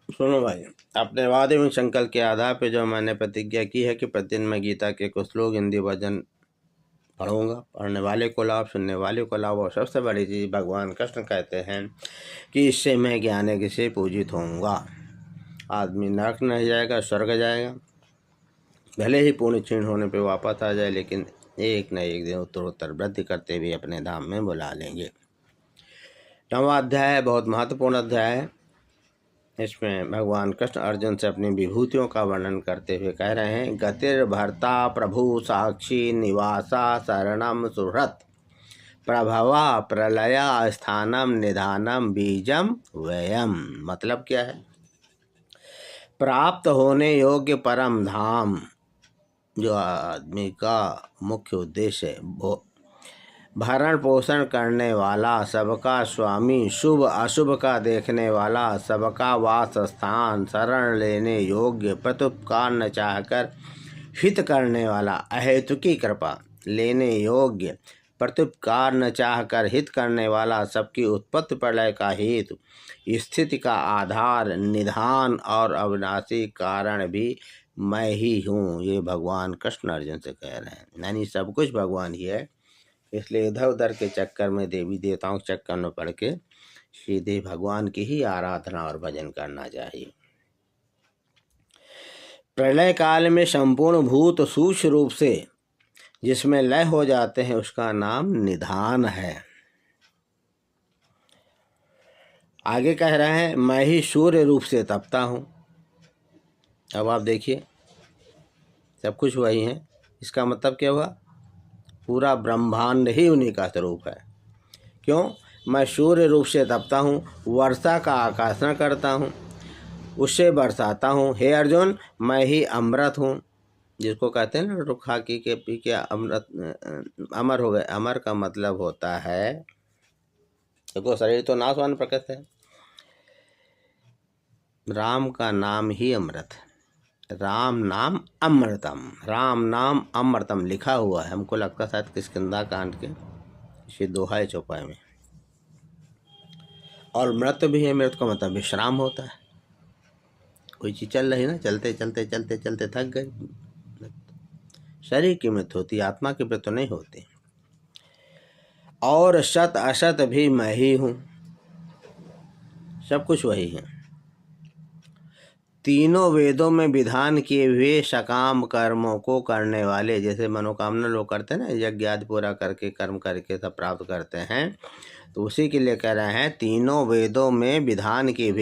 सुनो भाई, अपने वादे एवं संकल्प के आधार पर जो मैंने प्रतिज्ञा की है कि प्रतिदिन मैं गीता के कुछ श्लोक हिंदी वर्जन पढ़ूंगा। पढ़ने वाले को लाभ, सुनने वाले को लाभ, और सबसे बड़ी चीज़ भगवान कृष्ण कहते हैं कि इससे मैं ज्ञान से पूजित होऊंगा। आदमी नरक नहीं जाएगा, स्वर्ग जाएगा। भले ही पुण्य क्षीण होने पे वापस आ जाए, लेकिन एक न एक दिन उत्तरोत्तर वृद्धि करते हुए अपने धाम में बुला लेंगे। 9वां अध्याय बहुत महत्वपूर्ण अध्याय है। इसमें भगवान कृष्ण अर्जुन से अपनी विभूतियों का वर्णन करते हुए कह रहे हैं, गतिर्भर्ता प्रभु साक्षी निवासा शरणम सुहृत प्रभवा प्रलया स्थानम निधानम बीजम व्ययम। मतलब क्या है? प्राप्त होने योग्य परम धाम, जो आदमी का मुख्य उद्देश्य है, भरण पोषण करने वाला, सबका स्वामी, शुभ अशुभ का देखने वाला, सबका वास स्थान, शरण लेने योग्य, प्रत्युपकार न चाहकर हित करने वाला, अहेतुकी कृपा लेने योग्य, प्रत्युपकार न चाहकर हित करने वाला, सबकी उत्पत्ति प्रलय का हेतु, स्थिति का आधार, निधान और अविनाशी कारण भी मैं ही हूँ। ये भगवान कृष्ण अर्जुन से कह रहे हैं, यानी सब कुछ भगवान ही है। इसलिए इधर उधर के चक्कर में, देवी देवताओं के चक्कर में पड़ के सीधे भगवान की ही आराधना और भजन करना चाहिए। प्रलय काल में संपूर्ण भूत सूक्ष्म रूप से जिसमें लय हो जाते हैं, उसका नाम निधान है। आगे कह रहे हैं, मैं ही सूर्य रूप से तपता हूँ। अब आप देखिए, सब कुछ वही है। इसका मतलब क्या हुआ? पूरा ब्रह्मांड ही उन्हीं का स्वरूप है। क्यों? मैं सूर्य रूप से तपता हूँ, वर्षा का आकर्षण करता हूँ, उससे बरसाता हूँ। हे अर्जुन, मैं ही अमृत हूँ, जिसको कहते हैं ना, रुखा की के पी के अमृत अमर हो गए। अमर का मतलब होता है, देखो शरीर तो नाशवान प्रकृत है, राम का नाम ही अमृत है। राम नाम अमृतम, राम नाम अमृतम लिखा हुआ है। हमको लगता शायद किष्किंधा कांड के किसी दोहा या चौपाई में। और मृत भी है, मृत का मतलब विश्राम होता है। कोई चीज़ चल रही ना, चलते चलते चलते चलते थक गए, शरीर की मृत्यु होती, आत्मा की मृत्यु नहीं होती। और सत असत भी मैं ही हूँ, सब कुछ वही है। तीनों वेदों में विधान किए हुए सकाम कर्मों को करने वाले, जैसे मनोकामना लोग करते हैं ना, यज्ञ आदि पूरा करके कर्म करके सब प्राप्त करते हैं, तो उसी के लिए कह रहे हैं, तीनों वेदों में विधान किए हुए